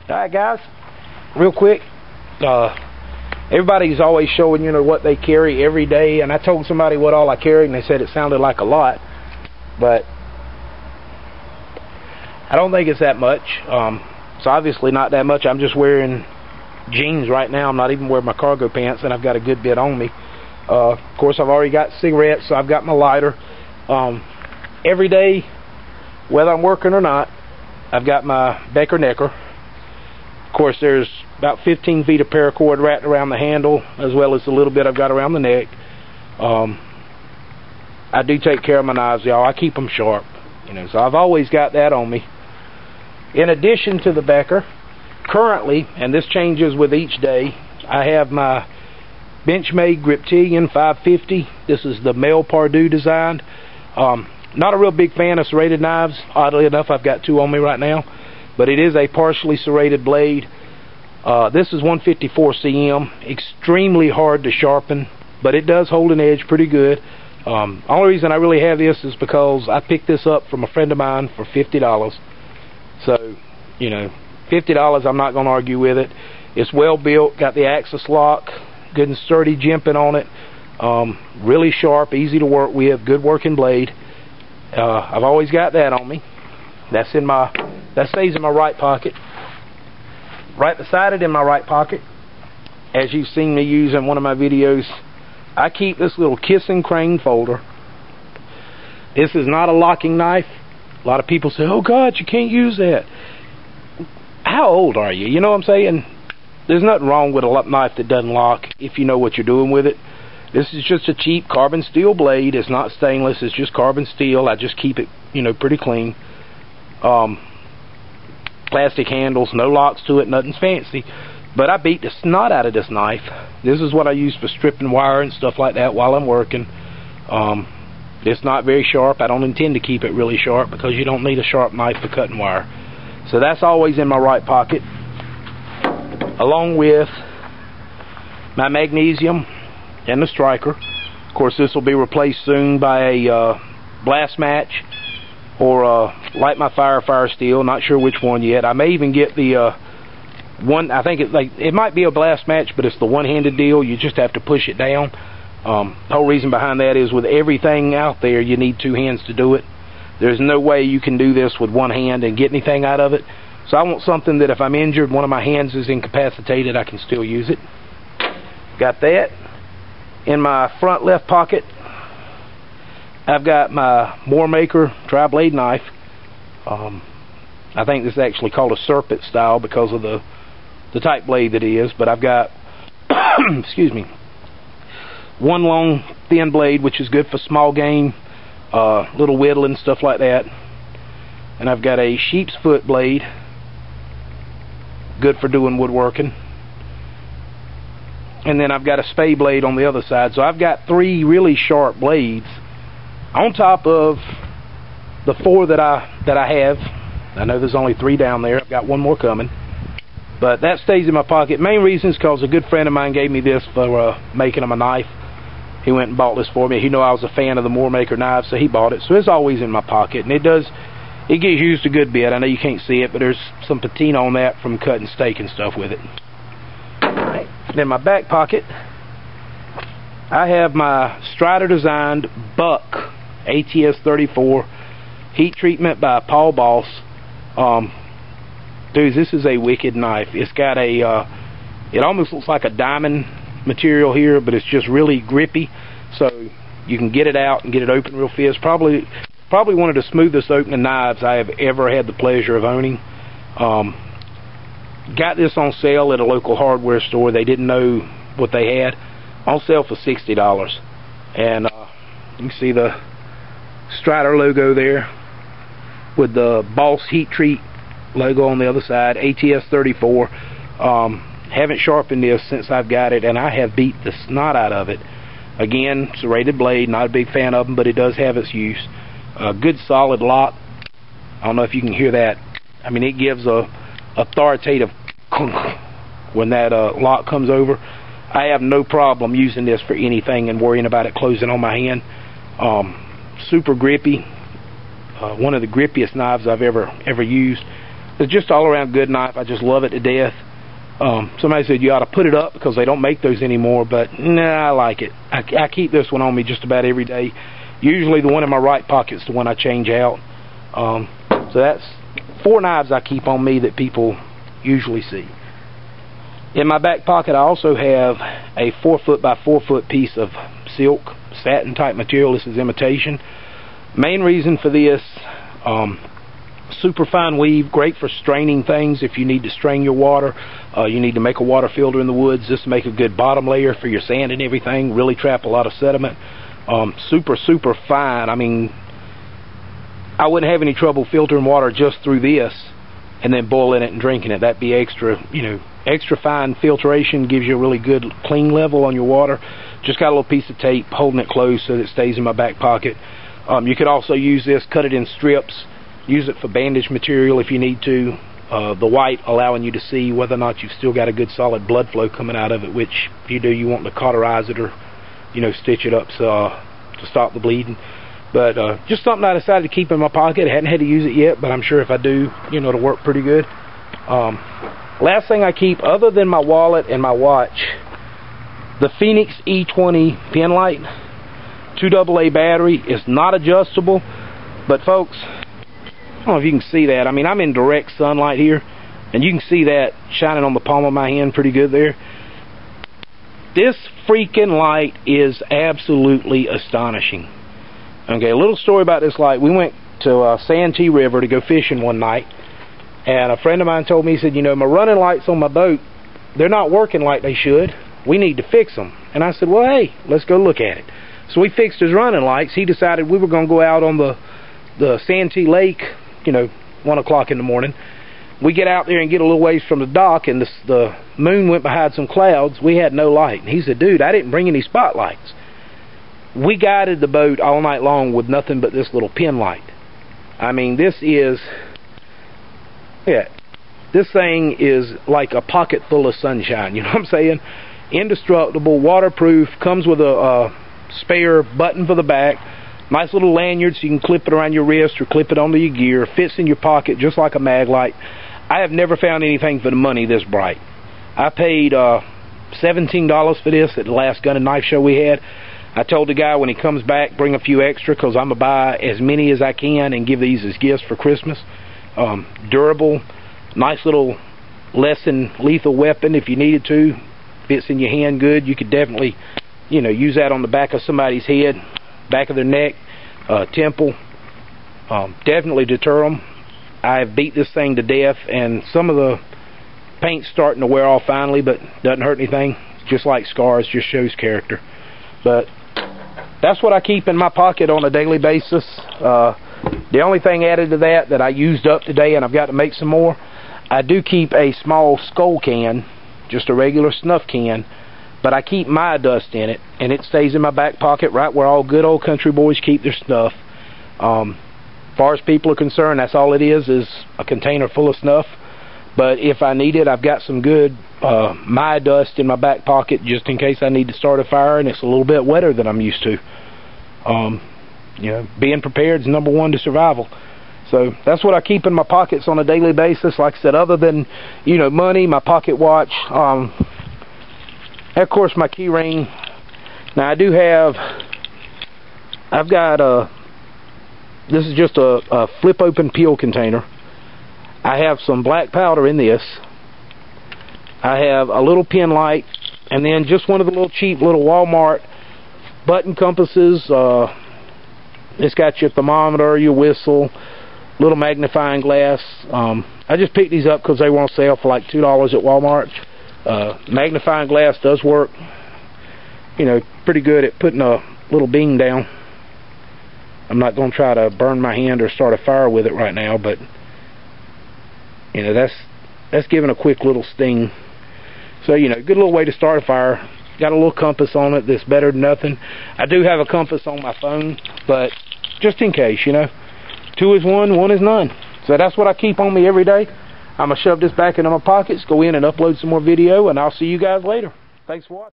Alright guys, real quick, everybody's always showing, you know, what they carry every day, and I told somebody what all I carried and they said it sounded like a lot, but I don't think it's that much. It's obviously not that much. I'm just wearing jeans right now. I'm not even wearing my cargo pants, and I've got a good bit on me. Of course, I've already got cigarettes, so I've got my lighter. Every day, whether I'm working or not, I've got my Becker Necker. Of course, there's about 15 feet of paracord wrapped around the handle, as well as the little bit I've got around the neck. I do take care of my knives, y'all. I keep them sharp, you know, so I've always got that on me. In addition to the Becker, currently, and this changes with each day, I have my Benchmade Griptilian 550. This is the male Pardue design. Not a real big fan of serrated knives. Oddly enough, I've got two on me right now. But it is a partially serrated blade. This is 154 cm. Extremely hard to sharpen, but it does hold an edge pretty good. Only reason I really have this is because I picked this up from a friend of mine for $50. So, you know, $50, I'm not going to argue with it. It's well built, got the axis lock, good and sturdy jimping on it. Really sharp, easy to work with, good working blade. I've always got that on me. That stays in my right pocket. Right beside it in my right pocket, as you've seen me use in one of my videos, I keep this little kissing crane folder. This is not a locking knife. A lot of people say, oh God, you can't use that. How old are you? You know what I'm saying? There's nothing wrong with a knife that doesn't lock if you know what you're doing with it. This is just a cheap carbon steel blade. It's not stainless, it's just carbon steel. I just keep it, you know, pretty clean. Plastic handles, no locks to it, nothing's fancy. But I beat the snot out of this knife. This is what I use for stripping wire and stuff like that while I'm working. It's not very sharp. I don't intend to keep it really sharp because you don't need a sharp knife for cutting wire. So that's always in my right pocket, along with my magnesium and the striker. Of course, this will be replaced soon by a blast match or light my fire steel. Not sure which one yet. I may even get the one. I think it might be a blast match, but it's the one-handed deal. You just have to push it down. The whole reason behind that is with everything out there, you need two hands to do it. There's no way you can do this with one hand and get anything out of it. So I want something that if I'm injured, one of my hands is incapacitated, I can still use it. Got that. In my front left pocket, I've got my Moormaker tri-blade knife. I think this is actually called a serpent style because of the type blade that it is. But I've got, excuse me, one long thin blade, which is good for small game, little whittling, stuff like that. And I've got a sheep's foot blade, good for doing woodworking. And then I've got a spay blade on the other side. So I've got three really sharp blades on top of the four that I have. I know there's only three down there. I've got one more coming. But that stays in my pocket. Main reason is because a good friend of mine gave me this for making him a knife. He went and bought this for me. He knew I was a fan of the Moormaker knives, so he bought it. So it's always in my pocket. And it gets used a good bit. I know you can't see it, but there's some patina on that from cutting steak and stuff with it. Alright. In my back pocket, I have my Strider designed Buck ATS 34 heat treatment by Paul Boss. Dudes, this is a wicked knife. It's got a it almost looks like a diamond material here, but it's just really grippy, so you can get it out and get it open real fast. Probably one of the smoothest opening knives I have ever had the pleasure of owning. Got this on sale at a local hardware store. They didn't know what they had. On sale for $60. And you can see the Strider logo there with the Boss Heat Treat logo on the other side. ATS 34. Haven't sharpened this since I've got it, and I have beat the snot out of it. Again, serrated blade, not a big fan of them, but it does have its use. A good solid lock. I don't know if you can hear that. I mean, it gives a authoritative when that lock comes over. I have no problem using this for anything and worrying about it closing on my hand. Super grippy. One of the grippiest knives I've ever used. It's just all around good knife. I just love it to death. Somebody said you ought to put it up because they don't make those anymore, but nah, I like it. I keep this one on me just about every day. Usually the one in my right pocket is the one I change out. So that's 4 knives I keep on me that people usually see. In my back pocket I also have a 4 foot by 4 foot piece of silk, satin type material. This is imitation. Main reason for this, super fine weave, great for straining things. If you need to strain your water, you need to make a water filter in the woods, this make a good bottom layer for your sand and everything, really trap a lot of sediment. Super fine. I mean, I wouldn't have any trouble filtering water just through this and then boiling it and drinking it. That'd be extra, extra fine filtration, gives you a really good clean level on your water. Just got a little piece of tape holding it closed so that it stays in my back pocket. You could also use this, cut it in strips, use it for bandage material if you need to. The white allowing you to see whether or not you've still got a good solid blood flow coming out of it, which if you do, you want to cauterize it or stitch it up to stop the bleeding. But just something I decided to keep in my pocket. I hadn't had to use it yet, but I'm sure if I do, it'll work pretty good. Last thing I keep, other than my wallet and my watch, the Phoenix E20 pen light, 2 AA battery. Is not adjustable, but folks, I don't know if you can see that. I mean, I'm in direct sunlight here, and you can see that shining on the palm of my hand pretty good there. This freaking light is absolutely astonishing. Okay, a little story about this light. We went to Santee River to go fishing one night, and a friend of mine told me, he said, my running lights on my boat, they're not working like they should. We need to fix them. And I said, well, hey, let's go look at it. So we fixed his running lights. He decided we were going to go out on the Santee Lake, 1 o'clock in the morning. We get out there and get a little ways from the dock, and the moon went behind some clouds. We had no light. And he said, dude, I didn't bring any spotlights. We guided the boat all night long with nothing but this little pen light. I mean, this thing is like a pocket full of sunshine. You know what I'm saying? Indestructible, waterproof, comes with a spare button for the back, nice little lanyard so you can clip it around your wrist or clip it onto your gear, fits in your pocket just like a mag light. I have never found anything for the money this bright. I paid $17 for this at the last gun and knife show we had. I told the guy when he comes back, bring a few extra, because I'm going to buy as many as I can and give these as gifts for Christmas. Durable, nice little less than lethal weapon if you needed to. Fits in your hand good. You could definitely use that on the back of somebody's head, back of their neck, temple. Definitely deter them. I've beat this thing to death, and some of the paint's starting to wear off finally, but doesn't hurt anything. Just like scars, just shows character. But that's what I keep in my pocket on a daily basis. The only thing added to that I used up today, and I've got to make some more, I do keep a small skull can, just a regular snuff can, but I keep my dust in it, and it stays in my back pocket right where all good old country boys keep their stuff. As far as people are concerned, that's all it is a container full of snuff. But if I need it, I've got some good my dust in my back pocket just in case I need to start a fire and it's a little bit wetter than I'm used to. Being prepared is number one to survival. So that's what I keep in my pockets on a daily basis. Like I said, other than money, my pocket watch, and of course my key ring. Now I do have, I've got this is just a flip open peel container. I have some black powder in this. I have a little pen light, and then just one of the little cheap little Walmart button compasses. It's got your thermometer, your whistle, little magnifying glass. I just picked these up because they were on sale for like $2 at Walmart. Magnifying glass does work, pretty good at putting a little beam down. I'm not going to try to burn my hand or start a fire with it right now, but that's giving a quick little sting. So good little way to start a fire. Got a little compass on it that's better than nothing. I do have a compass on my phone, but just in case, 2 is 1, 1 is none. So that's what I keep on me every day. I'm going to shove this back into my pockets, go in and upload some more video, and I'll see you guys later. Thanks for watching.